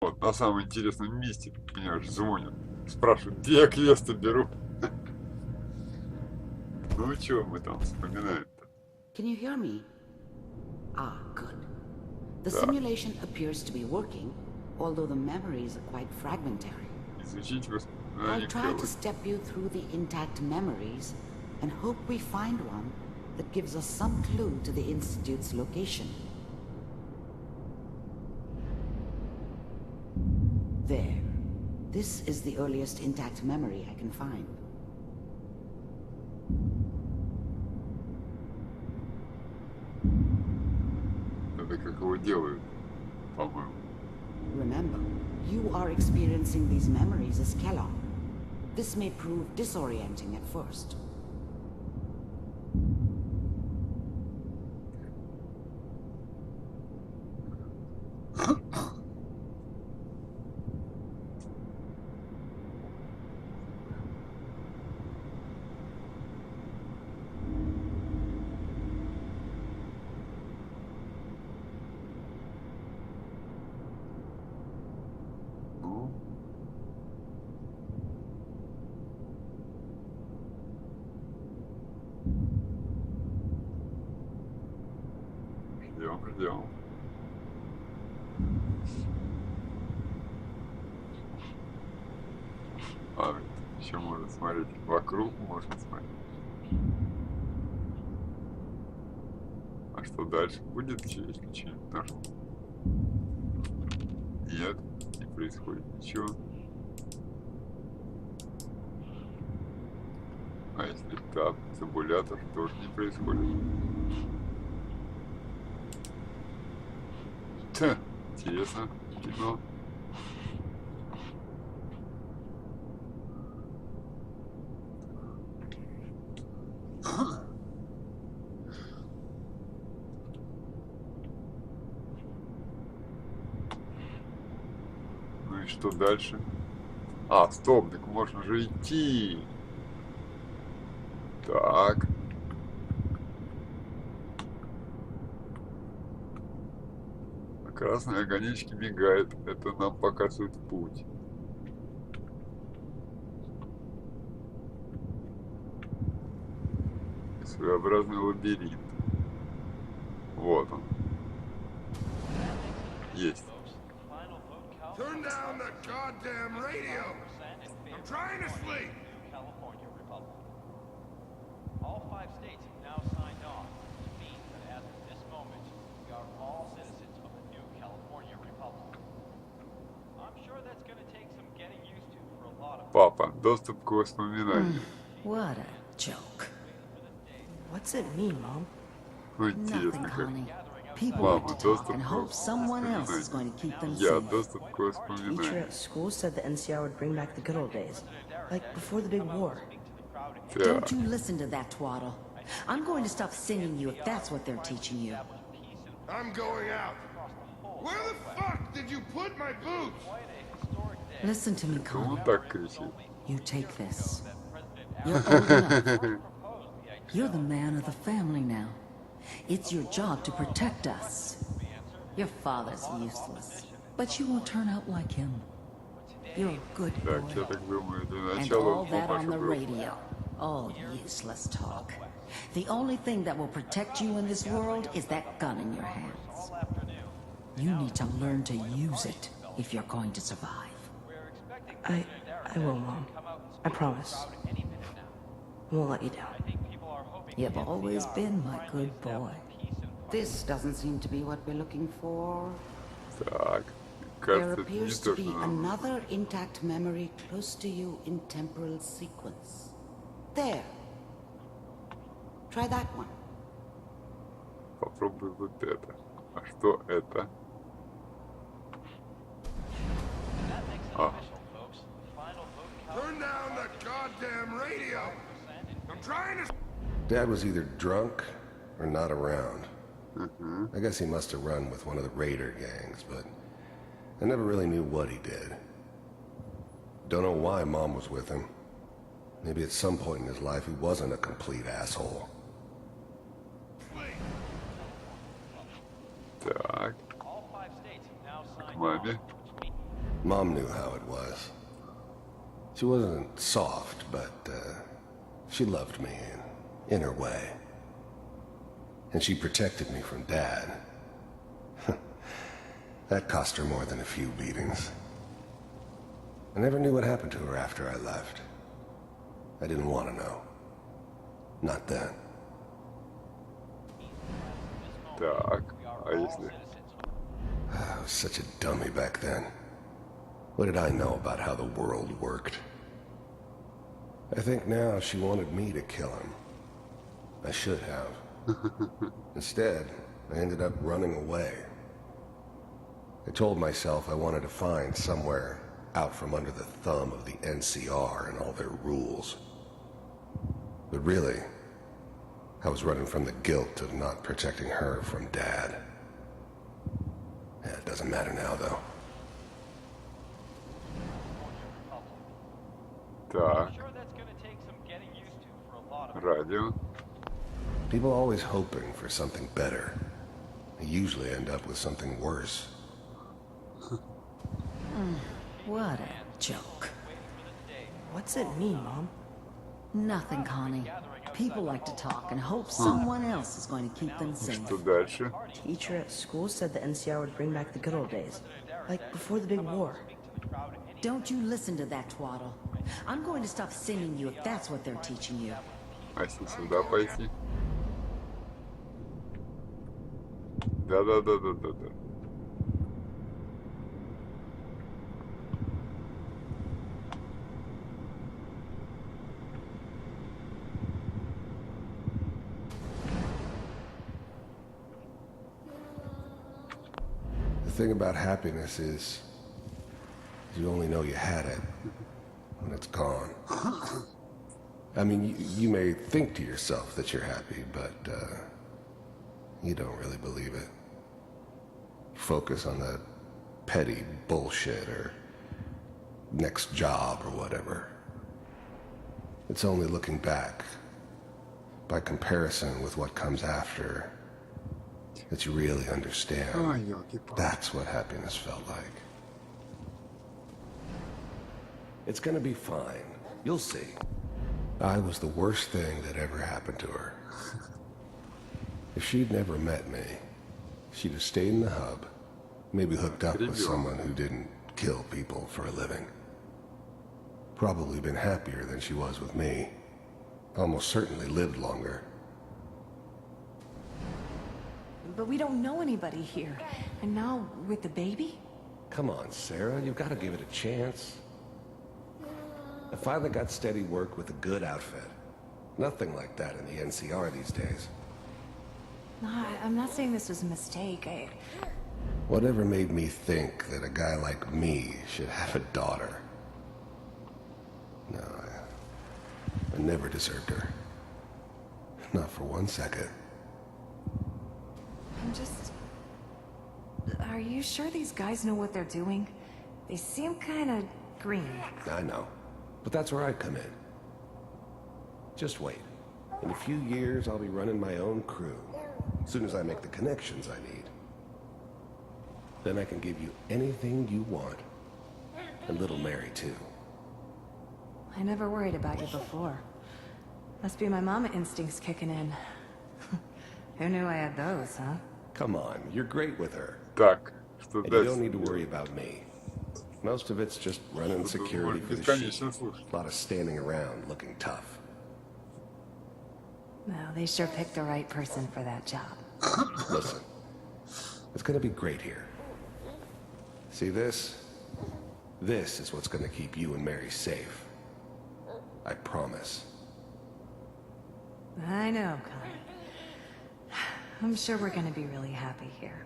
Вот, на самом интересном месте, понимаешь, звонят. Спрашивают, где я квесты беру. Ну, чего мы там вспоминаем-то? Can you hear me? Ah, good. The Да. simulation appears to be working, although the memories are quite fragmentary. Изучить I'll воспоминания try to Келлы. step you through the intact memories and hope we find one that gives us some clue to the Institute's location. There. This is the earliest intact memory I can find. Это как его делают, по-моему. Remember, you are experiencing these memories as Kellogg. This may prove disorienting at first. Ну. Ждем. А, еще можно смотреть вокруг, можно смотреть. А что дальше будет, если что-нибудь нажму? Нет, не происходит ничего. А если тап, табулятор, тоже не происходит. Ха, интересно, кино. Ну и что дальше? А, стоп, так можно же идти. Так. А красные огонечки мигают. Это нам показывает путь. Своеобразный лабиринт. Вот он. Есть. Turn down the goddamn radio! I'm trying to sleep! California Republic. All 5 states have now signed on, which means that as of this moment, we are all citizens of the new California Republic. I'm sure that's going to take some getting used to for a lot of Папа, доступ к воспоминаниям. What a joke. What's it mean, Mom? Ну, Nothing, интересно, как. honey. People Мама, like to talk доступ and к hope someone else is going to keep them Я safe. доступ к Teacher воспоминаниям. at school said the NCR would bring back the good old days. Like before the big war. Don't Так, you listen to that twaddle. I'm going to stop singing you if that's what they're teaching you. I'm going out. Where the fuck did you put my boots? Listen to me, кому Connie. так кричит? You take this. You're old enough. You're the man of the family now. It's your job to protect us. Your father's useless, but you won't turn out like him. You're a good Так, я boy. так думаю, для And начала all that on мамашу the был. radio. All useless talk. The only thing that will protect you in this world is that gun in your hands. You need to learn to use it if you're going to survive. I will, Mom. I promise. I won't let you down. You've always been my good boy. This doesn't seem to be what we're looking for. Так, There кажется, это не appears то, to be что нам. another intact memory close to you in temporal sequence. There. Try that one. Попробуй вот это. А что это? А, Turn down the goddamn radio! I'm trying to... Dad was either drunk or not around. I guess he must have run with one of the raider gangs, but I never really knew what he did. Don't know why Mom was with him. Maybe at some point in his life he wasn't a complete asshole. так, к маме. Mom knew how it was. She wasn't soft, but she loved me in her way. And she protected me from Dad. That cost her more than a few beatings. I never knew what happened to her after I left. I didn't want to know. Not then. Так, а если... I was such a dummy back then. What did I know about how the world worked? I think now she wanted me to kill him. I should have. Instead, I ended up running away. I told myself I wanted to find somewhere out from under the thumb of the NCR and all their rules. But really, I was running from the guilt of not protecting her from Dad. Yeah, it doesn't matter now, though. Так, Sure, that's gonna take some getting used to for a lot of радио. People always hoping for something better. They usually end up with something worse. What a joke. What's it mean, Mom? Nothing, Connie. People like to talk and hope someone else is going to keep them safe. Что дальше? Teacher at school said the NCR would bring back the good old days. Like before the big war. Don't you listen to that twaddle. I'm going to stop singing you if that's what they're teaching you. А если сюда пойти? Да-да-да-да-да-да. The thing about happiness is you only know you had it when it's gone. I mean, you may think to yourself that you're happy, but you don't really believe it. Focus on the petty bullshit or next job or whatever. It's only looking back, by comparison with what comes after, that you really understand. Ой, ёлки-палки. That's what happiness felt like. It's gonna be fine. You'll see. I was the worst thing that ever happened to her. If she'd never met me, she'd have stayed in the hub, maybe hooked up with someone who didn't kill people for a living. Probably been happier than she was with me. Almost certainly lived longer. But we don't know anybody here. And now, with the baby? Come on, Sarah, you've got to give it a chance. I finally got steady work with a good outfit. Nothing like that in the NCR these days. No, I'm not saying this was a mistake. Whatever made me think that a guy like me should have a daughter? No, I never deserved her. Not for 1 second. I'm just... Are you sure these guys know what they're doing? They seem kind of green. I know. But that's where I come in. Just wait. In a few years, I'll be running my own crew. As soon as I make the connections I need. Then I can give you anything you want. And little Mary, too. I never worried about you before. Must be my mama instincts kicking in. Who knew I had those, huh? Come on, you're great with her. Так, что And you дальше? don't need to worry about me. Most of it's just running security for the sheep. Бесконечно слушать. A lot of standing around looking tough. Well, they sure picked the right person for that job. Listen, it's gonna be great here. See this? This is what's gonna keep you and Mary safe. I promise. I know, Connie. I'm sure we're gonna be really happy here.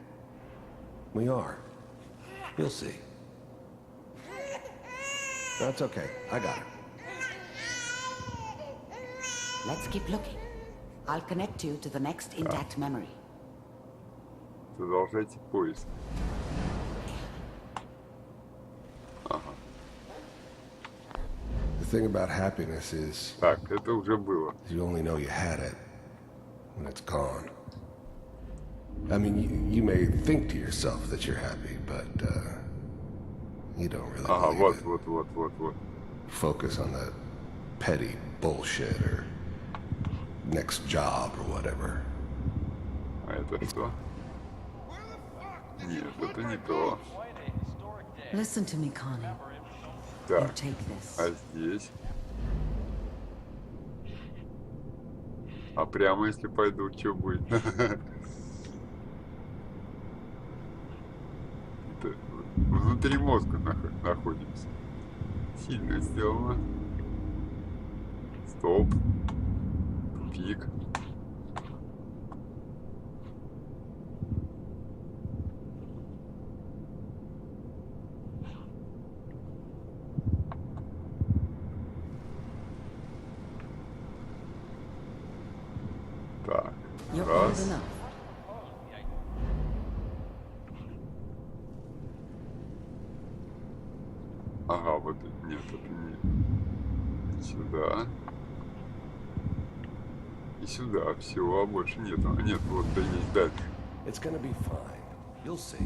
We are. You'll see. That's okay. I got it. Let's keep looking. I'll connect you to the next intact memory. Продолжайте поиск. Ага. The thing about happiness is Так, это уже было. you only know you had it when it's gone. I mean, you may think to yourself that you're happy, but You don't really Ага, believe вот, it. вот. Focus on that petty bullshit or next job or whatever. А это что? Нет, это не то. Quite a historic day. Listen to me, Connie. You Так, take this. а здесь? А прямо если пойду, что будет? Это внутри мозга находимся. Сильно сделано. Стоп. Тупик. Так, You're old раз. enough. Ага, вот нет, это не сюда. И сюда всего, а больше нету. А нет, вот да есть дальше. It's gonna be fine. You'll see.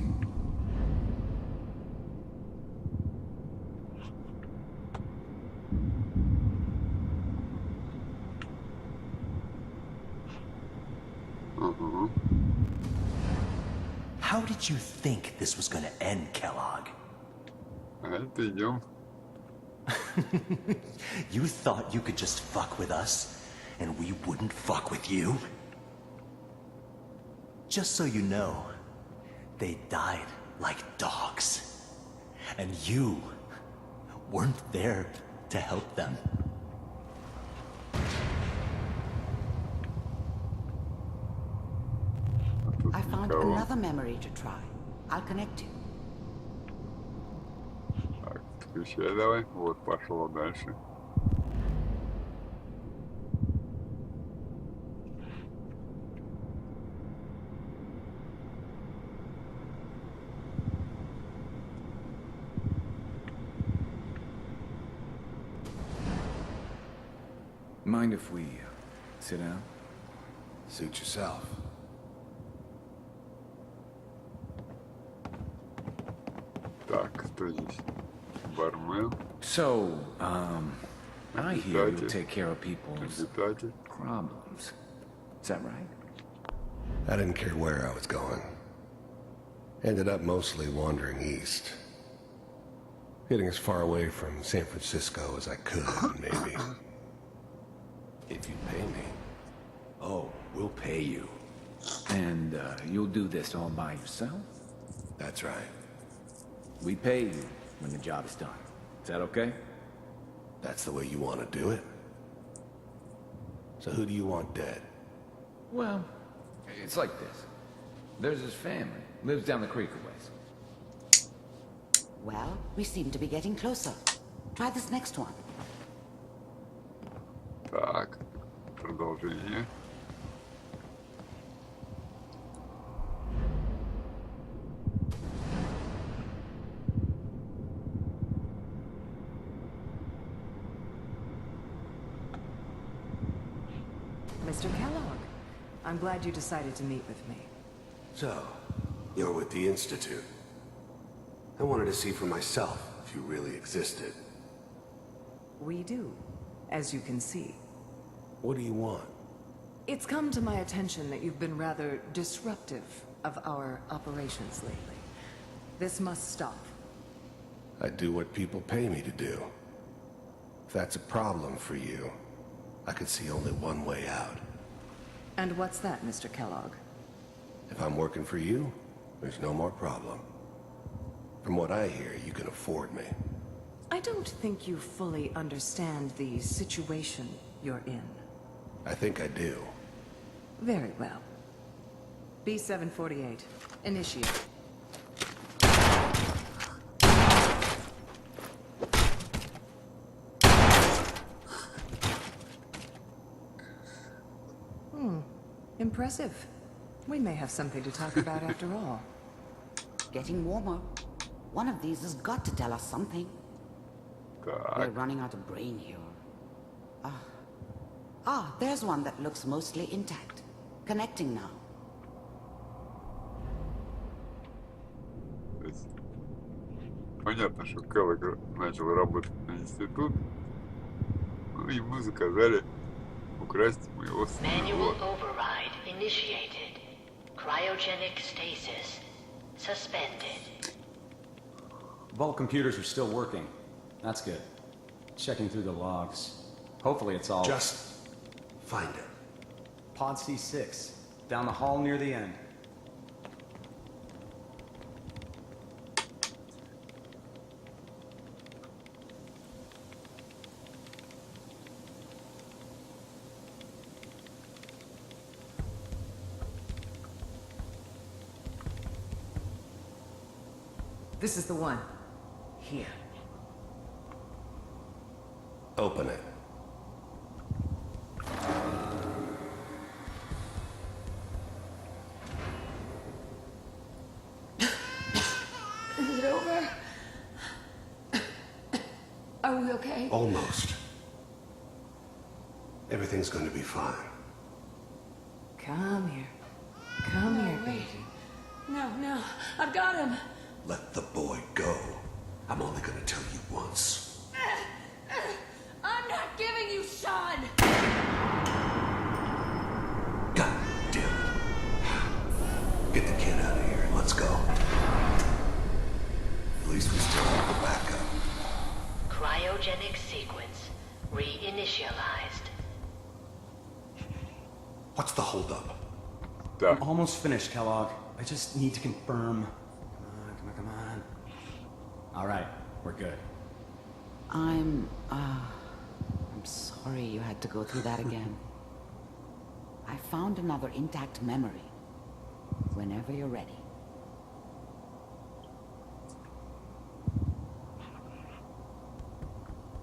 Ага. How did you think this was gonna end, Kellogg? А это идем. You thought you could just fuck with us, and we wouldn't fuck with you? Just so you know, they died like dogs. And you weren't there to help them. А тут I found никого. another memory to try. I'll connect you. Так, включай давай. Вот, пошло дальше. Mind if we sit down? Suit yourself. Так, кто здесь? Бармен, So, I hear you Кстати. take care of people's обитатель. problems. Is that right? I didn't care where I was going. Ended up mostly wandering east. Getting as far away from San Francisco as I could, maybe. If you pay me. Oh, we'll pay you. And you'll do this all by yourself? That's right. We pay you when the job is done. Is that okay? That's the way you want to do it? So who do you want dead? Well, it's like this. There's this family, lives down the creek a ways. Well, we seem to be getting closer. Try this next one. Так, продолжение. Mr. Kellogg, I'm glad you decided to meet with me. So, you're with the Institute. I wanted to see for myself if you really existed. We do, as you can see. What do you want? It's come to my attention that you've been rather disruptive of our operations lately. This must stop. I do what people pay me to do. If that's a problem for you, I could see only one way out. And what's that, Mr. Kellogg? If I'm working for you, there's no more problem. From what I hear, you can afford me. I don't think you fully understand the situation you're in. I think I do. Very well. B-748, initiate. Impressive. We may have something to talk about after all. Getting warmer. One of these has got to tell us something. We're Так, running out of brain here. There's one that looks mostly intact. Connecting now. то есть Понятно, что Келлер начал работать на институт. Ну, ему заказали украсть моего Manual сына. override initiated. Cryogenic stasis suspended. Vault computers are still working. That's good. Checking through the logs. Hopefully it's all... Just find it. Pod C6. Down the hall near the end. This is the one. Here. Open it. Is it over? Are we okay? Almost. Everything's going to be fine. Come here. Come here, wait. baby. No, I've got him. Let the boy go. I'm only going to tell you once. I'm not giving you Sean. God damn it. Get the kid out of here. Let's go. At least we still have the backup. Cryogenic sequence reinitialized. What's the holdup? I'm almost finished, Kellogg. I just need to confirm. Come on. All right, we're good. I'm sorry you had to go through that again. I found another intact memory. Whenever you're ready.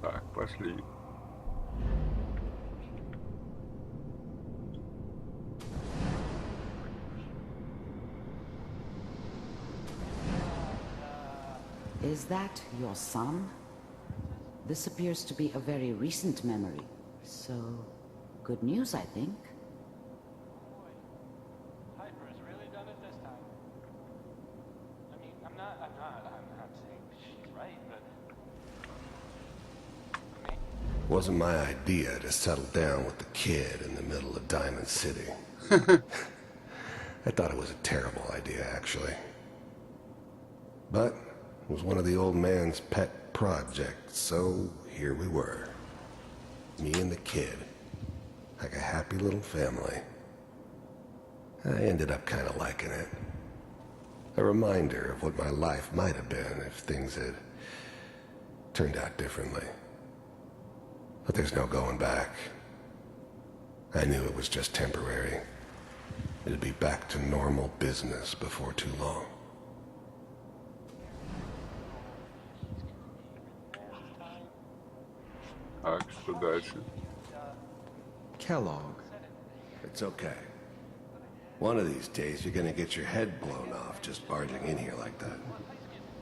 Так, пошли. Is that your son? This appears to be a very recent memory. So, good news, I think. Piper has really done it this time. I mean, I'm not saying she's right, but... Wasn't my idea to settle down with the kid in the middle of Diamond City. I thought it was a terrible idea, actually. But it was one of the old man's pet projects, so here we were. Me and the kid. Like a happy little family. I ended up kind of liking it. A reminder of what my life might have been if things had turned out differently. But there's no going back. I knew it was just temporary. It'd be back to normal business before too long. Так, что дальше? Kellogg. It's okay. One of these days you're gonna get your head blown off just barging in here like that.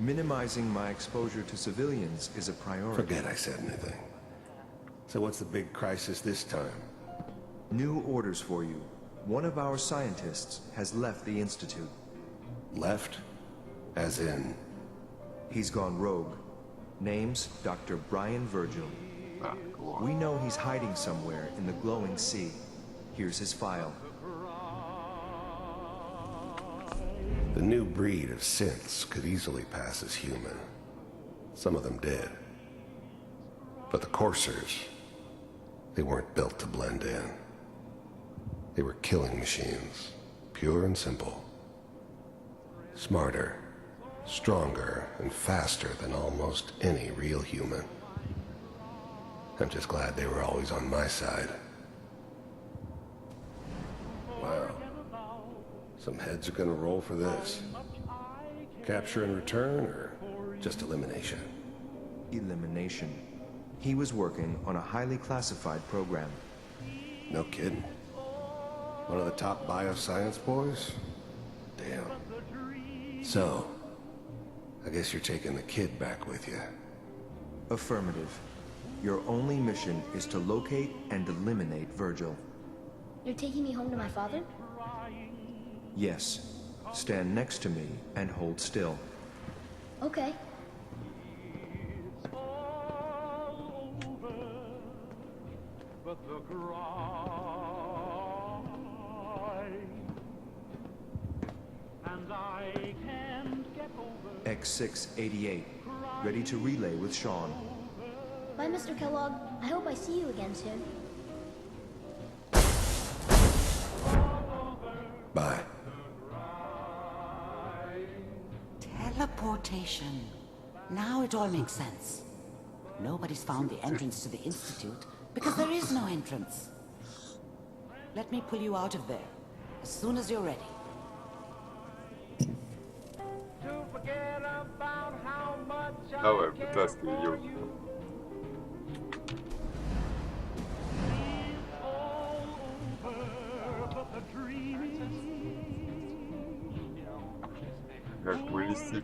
Minimizing my exposure to civilians is a priority. Forget I said anything. So what's the big crisis this time? New orders for you. One of our scientists has left the Institute. Left? As in? He's gone rogue. Name's Dr. Brian Virgil. Так, вот. We know he's hiding somewhere in the glowing sea. Here's his file. The new breed of synths could easily pass as human. Some of them did. But the coursers, they weren't built to blend in. They were killing machines, pure and simple. Smarter, stronger, and faster than almost any real human. I'm just glad they were always on my side. Wow. Some heads are gonna roll for this. Capture and return, or just elimination? Elimination. He was working on a highly classified program. No kidding. One of the top bioscience boys? Damn. So, I guess you're taking the kid back with you. Affirmative. Your only mission is to locate and eliminate Virgil. You're taking me home to my father? Yes. Stand next to me and hold still. Okay. X688, ready to relay with Sean. Bye, Mr. Kellogg. I hope I see you again soon. Bye. Teleportation. Now it all makes sense. Nobody's found the entrance to the Institute because there is no entrance. Let me pull you out of there as soon as you're ready. Давай, вытаскивай ее. Как вылезти?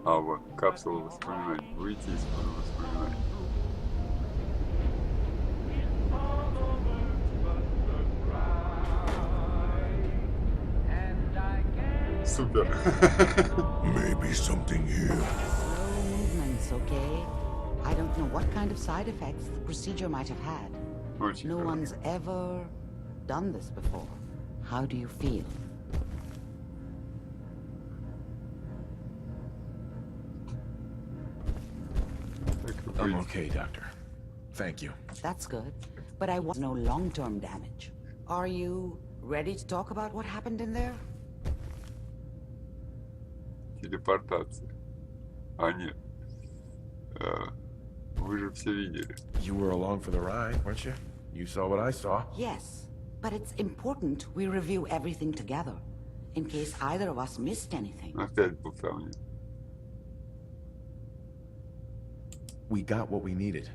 А, вот, капсула воспоминаний. Выйти из воспоминаний. Супер. Maybe something here. Slow movements, okay? I don't know what kind of side effects the procedure might have had. No one's ever done this before. How do you feel? I'm okay, Doctor. Thank you. That's good, but I want no long-term damage. Are you ready to talk about what happened in there? Телепортация. А, нет. Вы же все видели. You were along for the ride, weren't you? You saw what I saw. Yes, but it's important we review everything together, in case either of us missed anything. Опять болтовня. We got what we needed.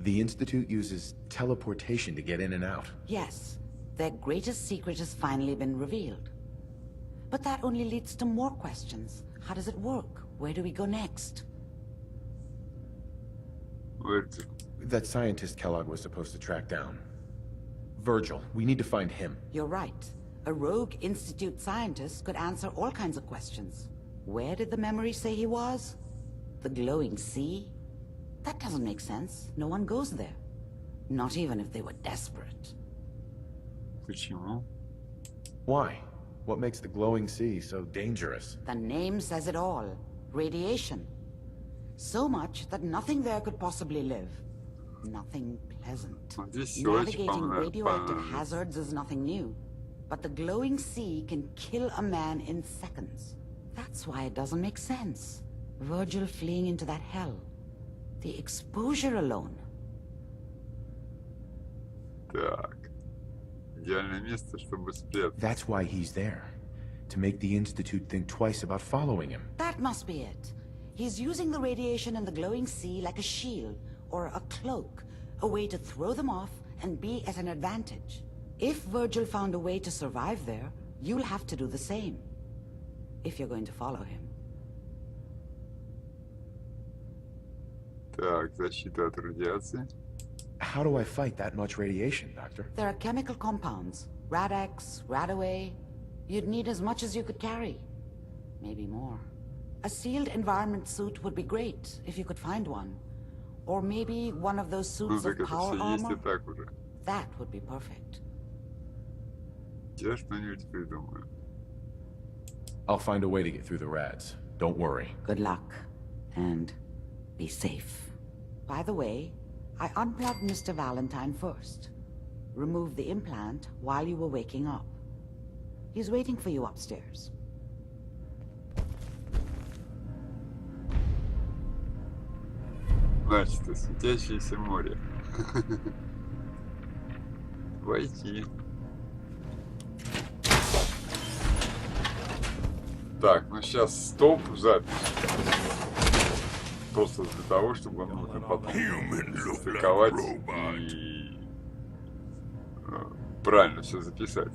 The Institute uses teleportation to get in and out. Yes, their greatest secret has finally been revealed. But that only leads to more questions. How does it work? Where do we go next? That scientist Kellogg was supposed to track down. Virgil, we need to find him. You're right. A rogue Institute scientist could answer all kinds of questions. Where did the memory say he was? The glowing sea? That doesn't make sense. No one goes there. Not even if they were desperate. Почему? Why? What makes the glowing sea so dangerous? The name says it all. Radiation. So much that nothing there could possibly live. Nothing pleasant. Navigating radioactive hazards is nothing new. But the glowing sea can kill a man in seconds. That's why it doesn't make sense. Virgil fleeing into that hell. The exposure alone. Так. Идеальное место, чтобы спрятаться. That's why he's there. To make the Institute think twice about following him. That must be it. He's using the radiation in the glowing sea like a shield or a cloak, a way to throw them off and be at an advantage. If Virgil found a way to survive there, you'll have to do the same. If you're going to follow him. Так, защита от радиации. How do I fight that much radiation, Doctor? There are chemical compounds. Rad-X, Radaway. You'd need as much as you could carry. Maybe more. A sealed environment suit would be great, if you could find one. Or maybe one of those suits of power armor. That would be perfect. Я что-нибудь придумаю. I'll find a way to get through the rads. Don't worry. Good luck. And be safe. By the way, I unplugged Mr. Valentine first. Removed the implant while you were waking up. He's waiting for you upstairs. Начато светящееся море. Войти. Так, ну сейчас стоп, запись. Просто для того, чтобы он нужно потом стыковать и правильно все записать.